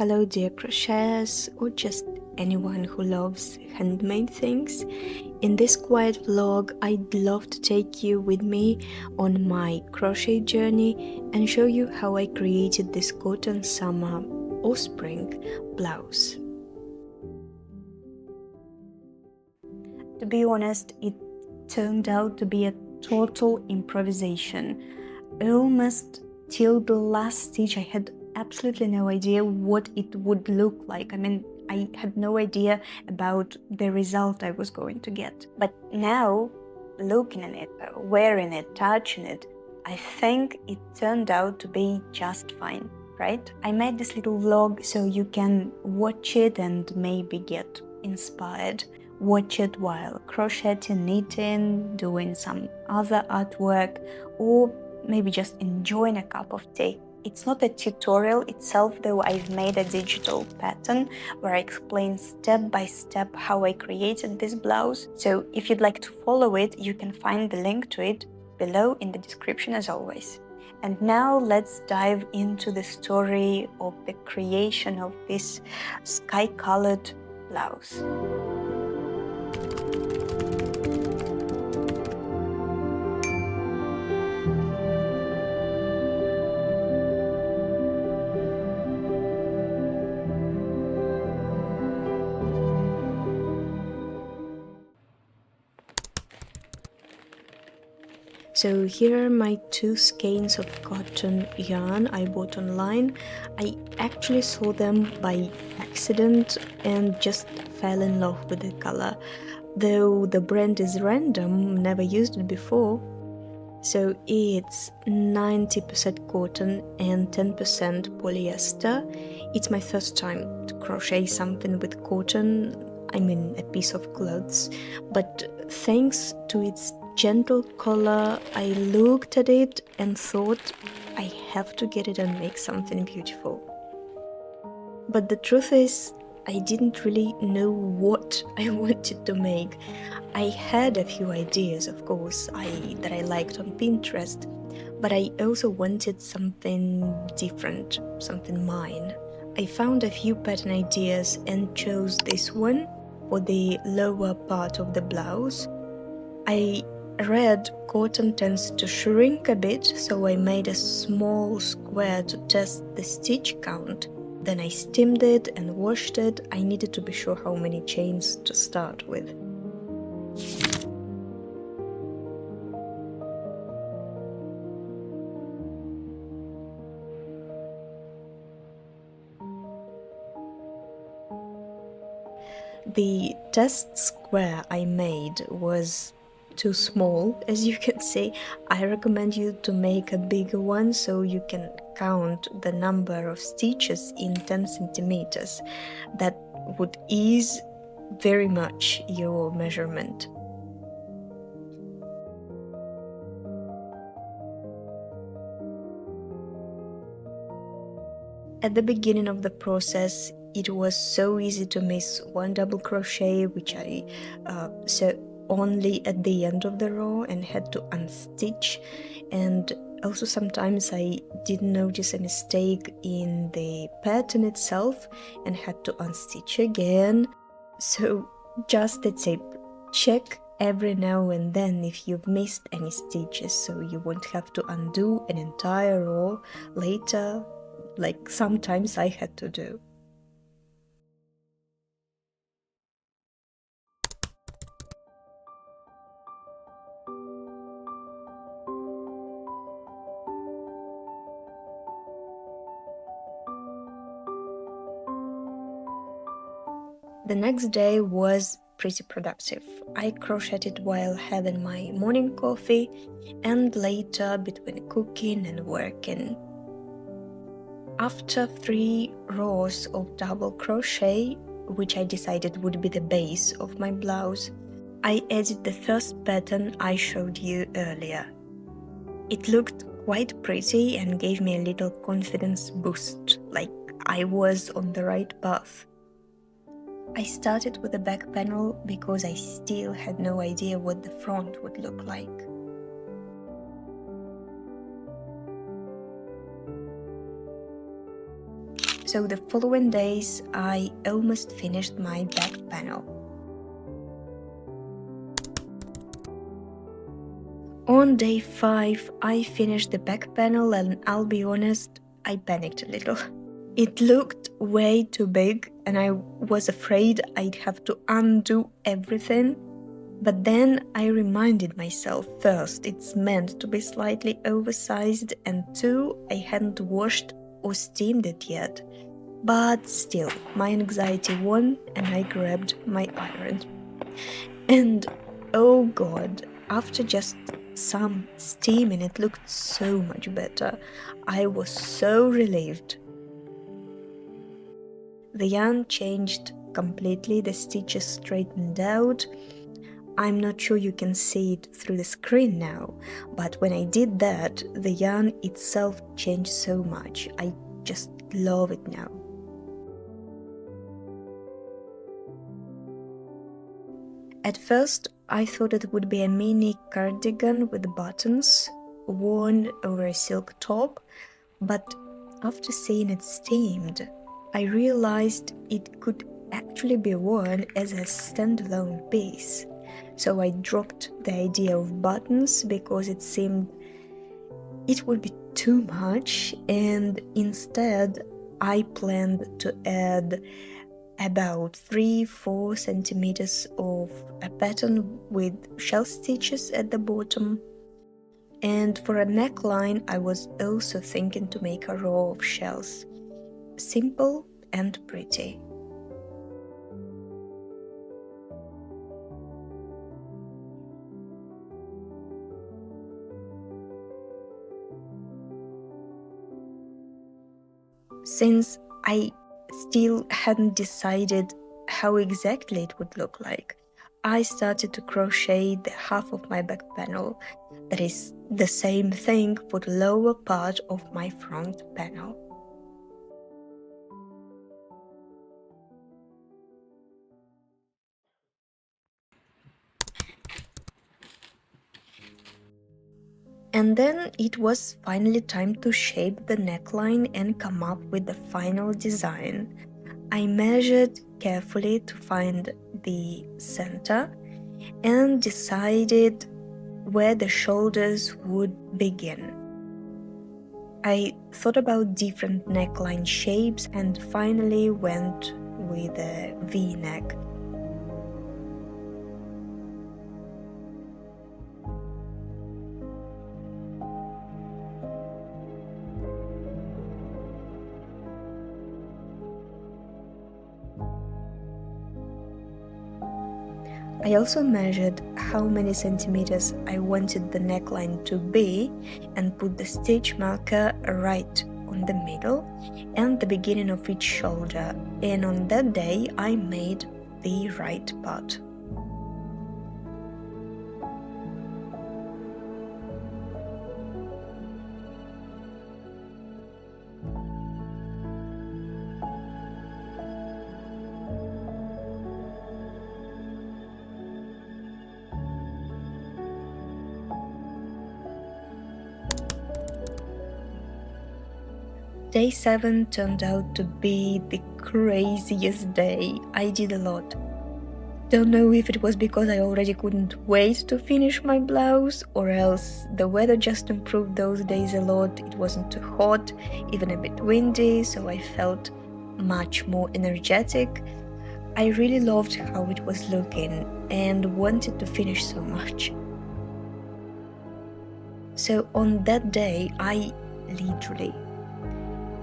Hello dear crocheters, or just anyone who loves handmade things. In this quiet vlog, I'd love to take you with me on my crochet journey and show you how I created this cotton summer or spring blouse. To be honest, it turned out to be a total improvisation. Almost till the last stitch I had absolutely no idea what it would look like. I had no idea about the result I was going to get. But now, looking at it, wearing it, touching it, I think it turned out to be just fine, right? I made this little vlog so you can watch it and maybe get inspired. Watch it while crocheting, knitting, doing some other artwork, or maybe just enjoying a cup of tea. It's not a tutorial itself, though. I've made a digital pattern where I explain step by step how I created this blouse. So if you'd like to follow it, you can find the link to it below in the description as always. And now let's dive into the story of the creation of this sky-colored blouse. So here are my 2 skeins of cotton yarn I bought online. I actually saw them by accident and just fell in love with the color. Though the brand is random, never used it before. So it's 90% cotton and 10% polyester. It's my first time to crochet something with cotton, a piece of clothes, but thanks to its gentle color, I looked at it and thought I have to get it and make something beautiful. But the truth is, I didn't really know what I wanted to make. I had a few ideas, of course, that I liked on Pinterest, but I also wanted something different, something mine. I found a few pattern ideas and chose this one for the lower part of the blouse. I read cotton tends to shrink a bit, so I made a small square to test the stitch count. Then I steamed it and washed it. I needed to be sure how many chains to start with. The test square I made was too small, as you can see. I recommend you to make a bigger one so you can count the number of stitches in 10 centimeters. That would ease very much your measurement. At the beginning of the process, it was so easy to miss one double crochet, which I so only at the end of the row and had to unstitch. And also sometimes I didn't notice a mistake in the pattern itself and had to unstitch again. So just a tip, check every now and then if you've missed any stitches, so you won't have to undo an entire row later, like sometimes I had to do. The next day was pretty productive. I crocheted while having my morning coffee and later between cooking and working. After 3 rows of double crochet, which I decided would be the base of my blouse, I added the first pattern I showed you earlier. It looked quite pretty and gave me a little confidence boost, like I was on the right path. I started with the back panel because I still had no idea what the front would look like. So the following days I almost finished my back panel. On day 5 I finished the back panel, and I'll be honest, I panicked a little. It looked way too big and I was afraid I'd have to undo everything. But then I reminded myself, first, it's meant to be slightly oversized, and 2, I hadn't washed or steamed it yet. But still, my anxiety won and I grabbed my iron. And oh god, after just some steaming, it looked so much better. I was so relieved. The yarn changed completely, the stitches straightened out. I'm not sure you can see it through the screen now, but when I did that, the yarn itself changed so much. I just love it now. At first, I thought it would be a mini cardigan with buttons worn over a silk top, but after seeing it steamed, I realized it could actually be worn as a standalone piece. So I dropped the idea of buttons because it seemed it would be too much, and instead I planned to add about 3-4 centimeters of a pattern with shell stitches at the bottom. And for a neckline I was also thinking to make a row of shells. Simple and pretty. Since I still hadn't decided how exactly it would look like, I started to crochet the half of my back panel. That is the same thing for the lower part of my front panel. And then it was finally time to shape the neckline and come up with the final design. I measured carefully to find the center and decided where the shoulders would begin. I thought about different neckline shapes and finally went with a V-neck. I also measured how many centimeters I wanted the neckline to be and put the stitch marker right on the middle and the beginning of each shoulder, and on that day I made the right part. Day 7 turned out to be the craziest day. I did a lot. Don't know if it was because I already couldn't wait to finish my blouse, or else the weather just improved those days a lot. It wasn't too hot, even a bit windy, so I felt much more energetic. I really loved how it was looking and wanted to finish so much. So on that day, I literally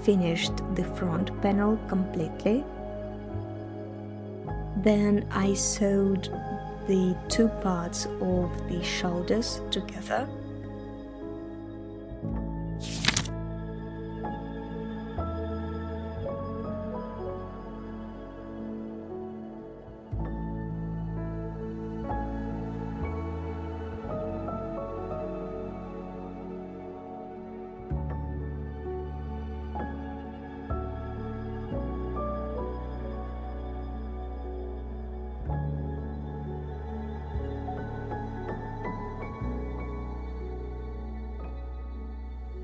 finished the front panel completely. Then I sewed the two parts of the shoulders together.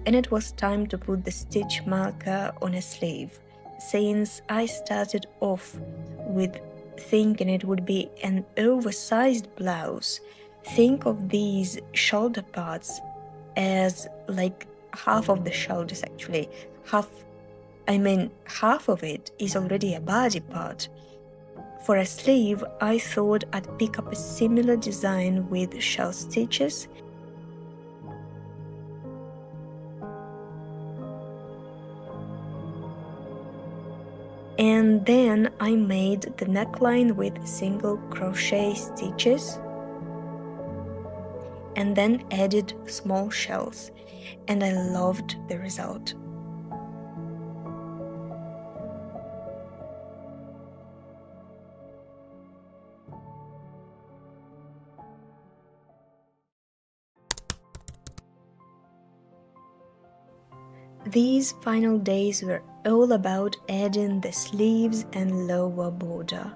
And it was time to put the stitch marker on a sleeve. since I started off with thinking it would be an oversized blouse, think of these shoulder parts as like half of the shoulders actually. Half of it is already a body part. For a sleeve, I thought I'd pick up a similar design with shell stitches. And then I made the neckline with single crochet stitches and then added small shells, and I loved the result. These final days were all about adding the sleeves and lower border.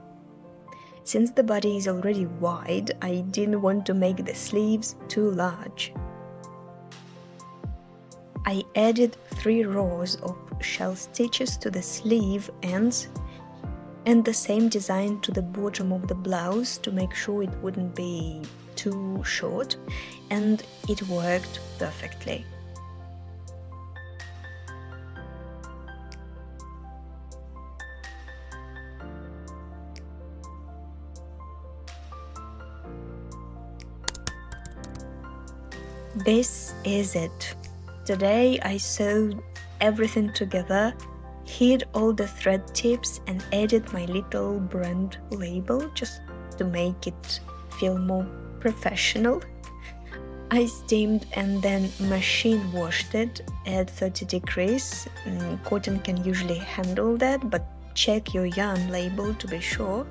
Since the body is already wide, I didn't want to make the sleeves too large. I added 3 rows of shell stitches to the sleeve ends and the same design to the bottom of the blouse to make sure it wouldn't be too short, and it worked perfectly. This is it. Today I sewed everything together, hid all the thread tips and added my little brand label just to make it feel more professional. I steamed and then machine washed it at 30 degrees. Cotton can usually handle that, but check your yarn label to be sure.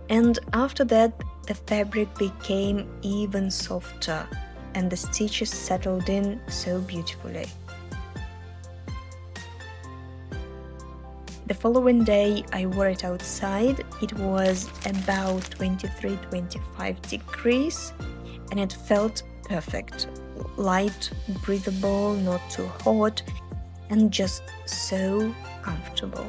And after that, the fabric became even softer and the stitches settled in so beautifully. The following day I wore it outside. It was about 23-25 degrees and it felt perfect. Light, breathable, not too hot, and just so comfortable.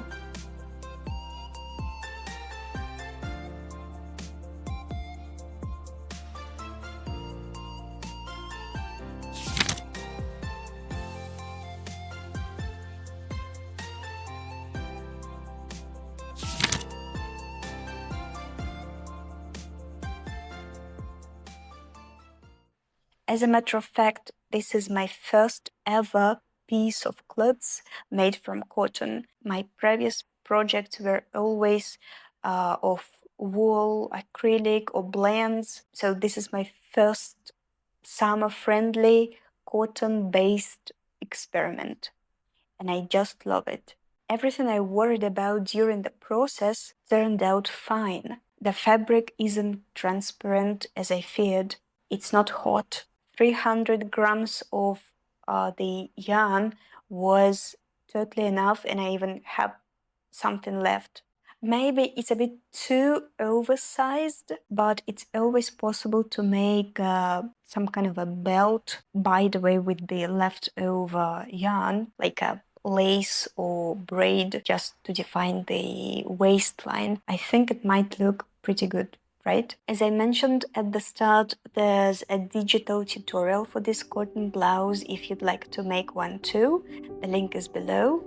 As a matter of fact, this is my first ever piece of clothes made from cotton. My previous projects were always of wool, acrylic or blends. So this is my first summer-friendly cotton-based experiment. And I just love it. Everything I worried about during the process turned out fine. The fabric isn't transparent as I feared. It's not hot. 300 grams of the yarn was totally enough, and I even have something left. Maybe it's a bit too oversized, but it's always possible to make some kind of a belt, by the way, with the leftover yarn, like a lace or braid, just to define the waistline. I think it might look pretty good, right? As I mentioned at the start, there's a digital tutorial for this cotton blouse if you'd like to make one too. The link is below.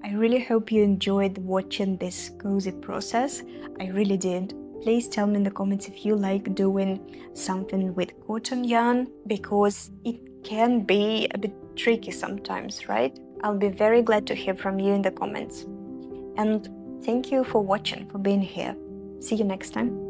I really hope you enjoyed watching this cozy process. I really did. Please tell me in the comments if you like doing something with cotton yarn, because it can be a bit tricky sometimes, right? I'll be very glad to hear from you in the comments. And thank you for watching, for being here. See you next time.